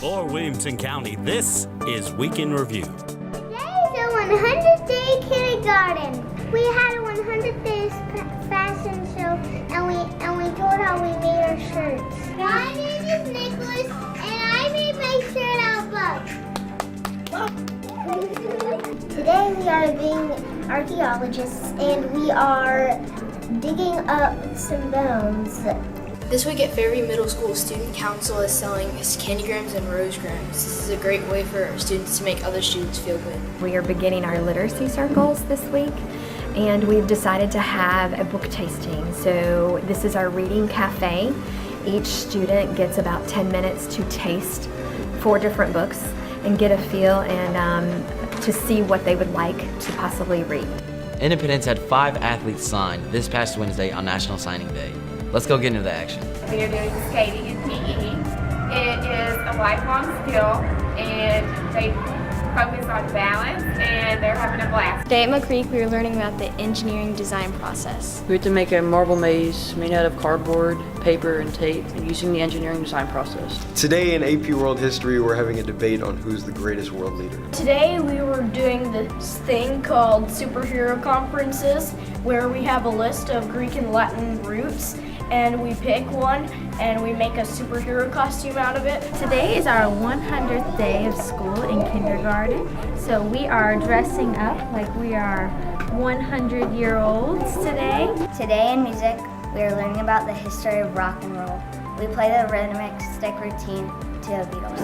For Williamson County, this is Week in Review. Today is a 100-day kindergarten. We had a 100 days fashion show, and we told how we made our shirts. My name is Nicholas, and I made my shirt out of bug. Today we are being archaeologists, and we are digging up some bones. This week at Fairview Middle School, Student Council is selling candygrams and rosegrams. This is a great way for students to make other students feel good. We are beginning our literacy circles this week, and we've decided to have a book tasting. So this is our reading cafe. Each student gets about 10 minutes to taste 4 different books and get a feel and to see what they would like to possibly read. Independence had 5 athletes sign this past Wednesday on National Signing Day. Let's go get into the action. We are doing skating in PE. It is a lifelong skill, and they focus on balance, and they're having a blast. Today at McCreek, we were learning about the engineering design process. We had to make a marble maze made out of cardboard, paper, and tape, and using the engineering design process. Today in AP World History, we're having a debate on who's the greatest world leader. Today we were doing this thing called superhero conferences, where we have a list of Greek and Latin roots, and we pick one and we make a superhero costume out of it. Today is our 100th day of school in kindergarten, so we are dressing up like we are 100-year-olds today. Today in music, we are learning about the history of rock and roll. We play the rhythmic stick routine to the Beatles.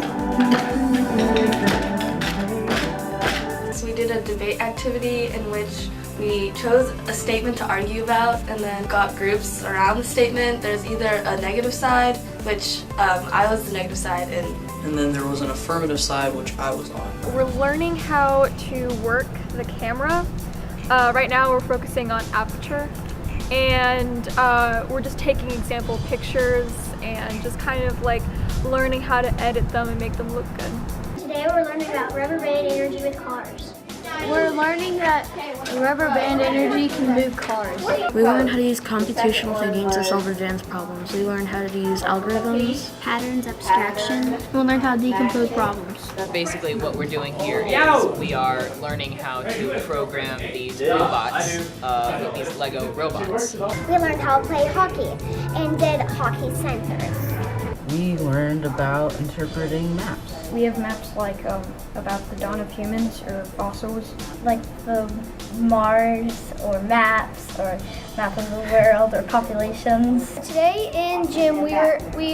So we did a debate activity in which we chose a statement to argue about and then got groups around the statement. There's either a negative side, which I was the negative side, And then there was an affirmative side, which I was on. We're learning how to work the camera. Right now we're focusing on aperture, and we're just taking example pictures and just kind of like learning how to edit them and make them look good. Today we're learning about rubber band energy with cars. We're learning that rubber band energy can move cars. We learned how to use computational thinking to solve advanced problems. We learned how to use algorithms, Patterns, abstraction. We'll learn how to decompose problems. Basically what we're doing here is we are learning how to program these robots, these Lego robots. We learned how to play hockey and did hockey centers. We learned about interpreting maps. We have maps like about the dawn of humans or fossils, like the Mars or maps or map of the world or populations. Today in gym we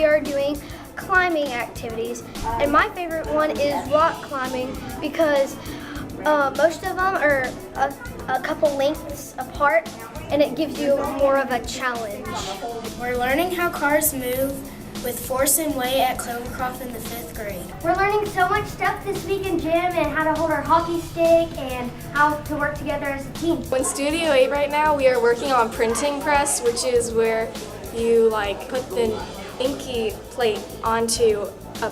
are doing climbing activities, and my favorite one is rock climbing because most of them are a couple lengths apart, and it gives you more of a challenge. We're learning how cars move with force and weight at Clovercroft in the 5th grade. We're learning so much stuff this week in gym, and how to hold our hockey stick and how to work together as a team. In Studio 8 right now, we are working on printing press, which is where you put the inky plate onto a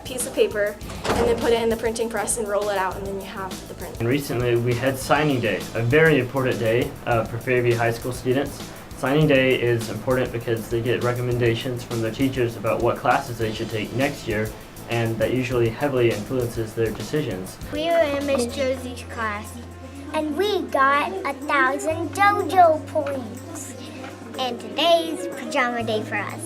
piece of paper and then put it in the printing press and roll it out, and then you have the print. And recently we had signing day, a very important day for Fairview High School students. Signing day is important because they get recommendations from their teachers about what classes they should take next year, and that usually heavily influences their decisions. We were in Miss Josie's class, and we got 1,000 JoJo points. And today's pajama day for us.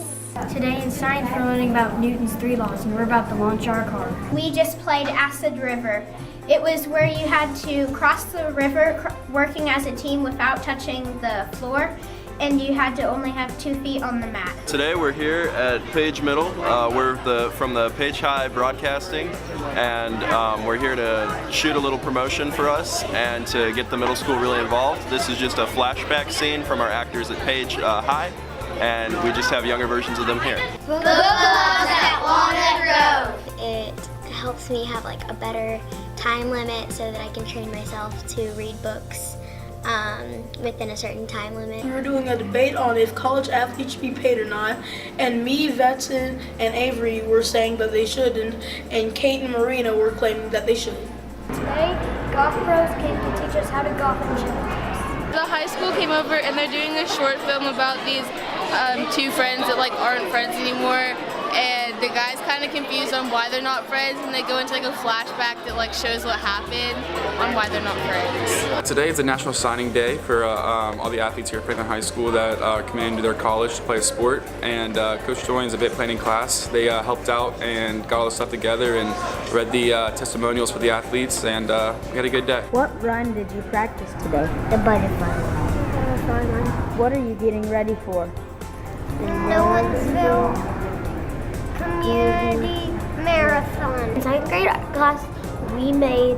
Today in science we're learning about Newton's 3 laws, and we're about to launch our car. We just played Acid River. It was where you had to cross the river working as a team without touching the floor, and you had to only have 2 feet on the mat. Today we're here at Page Middle. We're from the Page High Broadcasting, and we're here to shoot a little promotion for us and to get the middle school really involved. This is just a flashback scene from our actors at Page High, and we just have younger versions of them here. Book clubs at Walnut Grove. It helps me have a better time limit so that I can train myself to read books within a certain time limit. We were doing a debate on if college athletes should be paid or not, and me, Vetson, and Avery were saying that they shouldn't, and Kate and Marina were claiming that they should. Today, golf pros came to teach us how to golf in gym. The high school came over and they're doing a short film about these 2 friends that aren't friends anymore, and the guys kind of confused on why they're not friends, and they go into like a flashback that like shows what happened on why they're not friends. Today is a National Signing Day for all the athletes here at Franklin High School that come into their college to play a sport, and Coach joins event planning class. They helped out and got all the stuff together and read the testimonials for the athletes, and we had a good day. What run did you practice today? The butterfly run. What are you getting ready for? The Nowensville Community Marathon. In 9th grade class, we made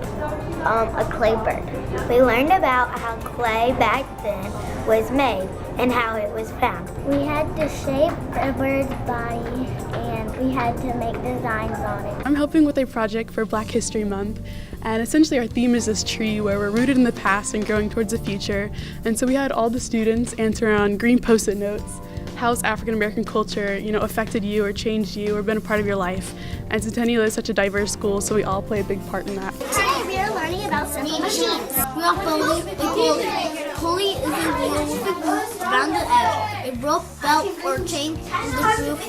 a clay bird. We learned about how clay back then was made and how it was found. We had to shape a bird's body and we had to make designs on it. I'm helping with a project for Black History Month, and essentially our theme is this tree where we're rooted in the past and growing towards the future. And so we had all the students answer on green Post-it notes. How's African American culture, affected you or changed you or been a part of your life? And Centennial is such a diverse school, so we all play a big part in that. Today we are learning about simple machines. We are folding a pulley. Pulley is a wheel with a groove around the edge. A rope, belt, or chain in the groove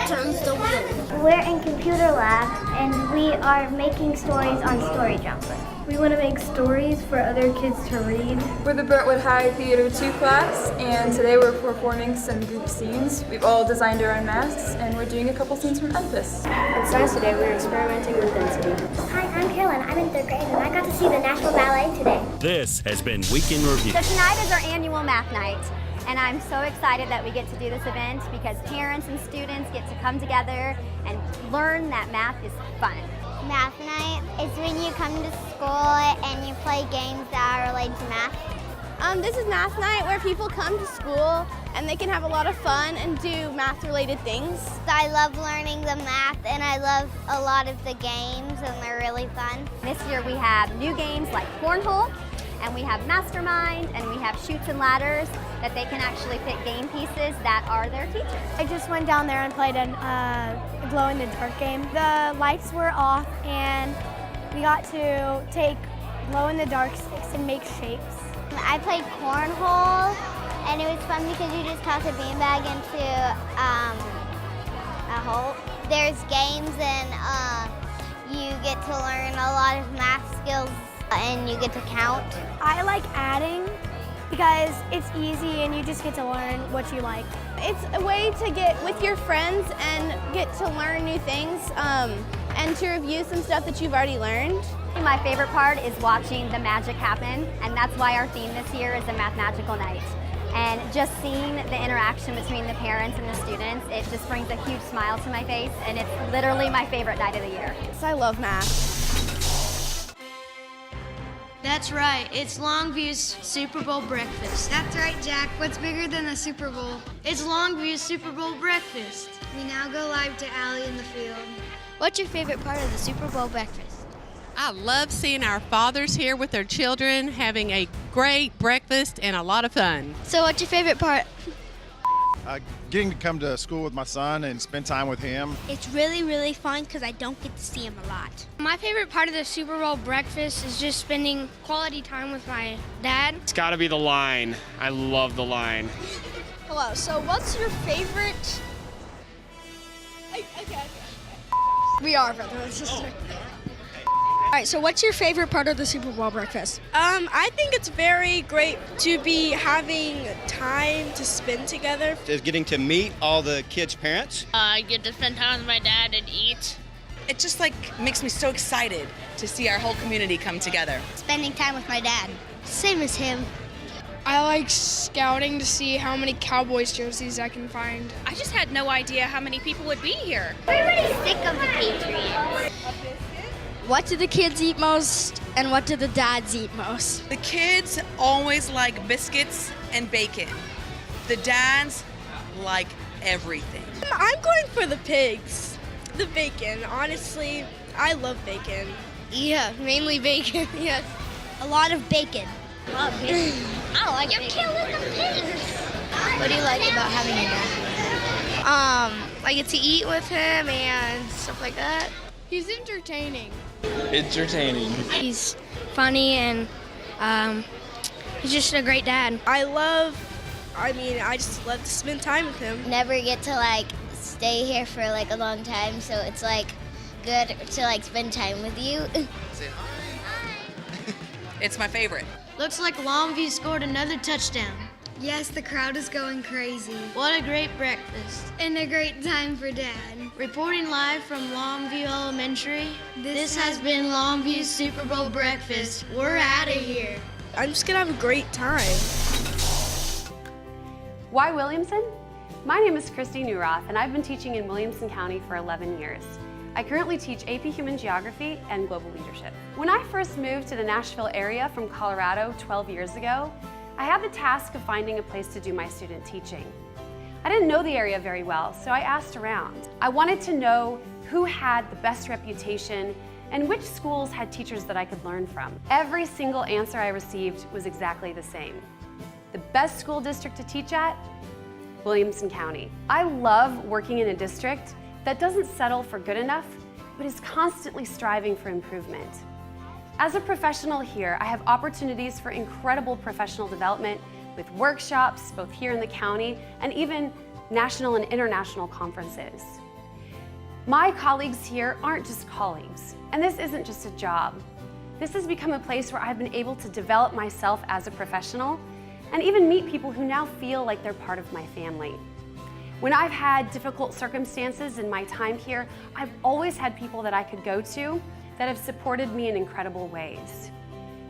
turns the wheel. We're in computer lab and we are making stories on Story Jumper. We want to make stories for other kids to read. We're the Brentwood High Theater 2 class, and today we're performing some group scenes. We've all designed our own masks, and we're doing a couple scenes from Memphis. On science today, we're experimenting with density. Hi, I'm Carolyn. I'm in 3rd grade and I got to see the National Ballet today. This has been Week in Review. So tonight is our annual math night, and I'm so excited that we get to do this event because parents and students get to come together and learn that math is fun. Math night is when you come to school and you play games that are related to math. This is math night where people come to school and they can have a lot of fun and do math-related things. I love learning the math and I love a lot of the games and they're really fun. This year we have new games like Cornhole, and we have Mastermind, and we have Chutes and Ladders that they can actually pick game pieces that are their teachers. I just went down there and played a glow-in-the-dark game. The lights were off and we got to take glow-in-the-dark sticks and make shapes. I played Cornhole and it was fun because you just toss a beanbag into a hole. There's games and you get to learn a lot of math skills and you get to count. I like adding because it's easy and you just get to learn what you like. It's a way to get with your friends and get to learn new things and to review some stuff that you've already learned. My favorite part is watching the magic happen, and that's why our theme this year is a Math Magical Night. And just seeing the interaction between the parents and the students, it just brings a huge smile to my face, and it's literally my favorite night of the year. So I love math. That's right, it's Longview's Super Bowl breakfast. That's right, Jack. What's bigger than the Super Bowl? It's Longview's Super Bowl breakfast. We now go live to Allie in the field. What's your favorite part of the Super Bowl breakfast? I love seeing our fathers here with their children, having a great breakfast and a lot of fun. So what's your favorite part? Getting to come to school with my son and spend time with him. It's really, really fun because I don't get to see him a lot. My favorite part of the Super Bowl breakfast is just spending quality time with my dad. It's got to be the line. I love the line. Hello, so what's your favorite... Okay. We are brother and sister. All right, so what's your favorite part of the Super Bowl breakfast? I think it's very great to be having time to spend together. Is getting to meet all the kids' parents. I get to spend time with my dad and eat. It just makes me so excited to see our whole community come together. Spending time with my dad. Same as him. I like scouting to see how many Cowboys jerseys I can find. I just had no idea how many people would be here. Everybody's sick of the Patriots. What do the kids eat most, and what do the dads eat most? The kids always like biscuits and bacon. The dads like everything. I'm going for the pigs. The bacon. Honestly, I love bacon. Yeah, mainly bacon, yes. A lot of bacon. Love bacon. I like bacon. You're killing the pigs. What do you like about having a dad? I get to eat with him and stuff like that. He's entertaining. Entertaining. He's funny and he's just a great dad. I just love to spend time with him. Never get to stay here for like a long time, so it's like good to like spend time with you. Say hi. It's my favorite. Looks like Longview scored another touchdown. Yes, the crowd is going crazy. What a great breakfast. And a great time for Dad. Reporting live from Longview Elementary, this has been Longview's Super Bowl breakfast. We're out of here. I'm just gonna have a great time. Why Williamson? My name is Christy Newroth, and I've been teaching in Williamson County for 11 years. I currently teach AP Human Geography and Global Leadership. When I first moved to the Nashville area from Colorado 12 years ago, I had the task of finding a place to do my student teaching. I didn't know the area very well, so I asked around. I wanted to know who had the best reputation and which schools had teachers that I could learn from. Every single answer I received was exactly the same. The best school district to teach at? Williamson County. I love working in a district that doesn't settle for good enough, but is constantly striving for improvement. As a professional here, I have opportunities for incredible professional development with workshops, both here in the county and even national and international conferences. My colleagues here aren't just colleagues, and this isn't just a job. This has become a place where I've been able to develop myself as a professional and even meet people who now feel like they're part of my family. When I've had difficult circumstances in my time here, I've always had people that I could go to that have supported me in incredible ways.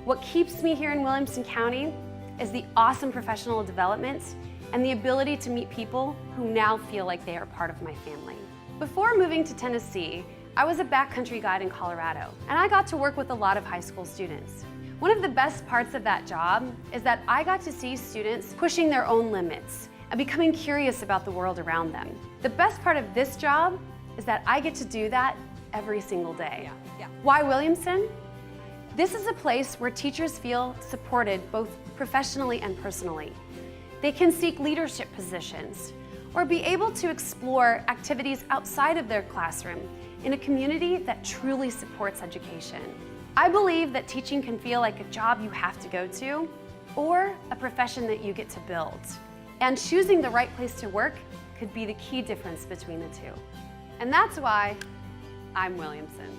What keeps me here in Williamson County is the awesome professional development and the ability to meet people who now feel like they are part of my family. Before moving to Tennessee, I was a backcountry guide in Colorado, and I got to work with a lot of high school students. One of the best parts of that job is that I got to see students pushing their own limits and becoming curious about the world around them. The best part of this job is that I get to do that every single day. Why Williamson? This is a place where teachers feel supported both professionally and personally. They can seek leadership positions or be able to explore activities outside of their classroom in a community that truly supports education. I believe that teaching can feel like a job you have to go to or a profession that you get to build. And choosing the right place to work could be the key difference between the two. And that's why I'm Williamson.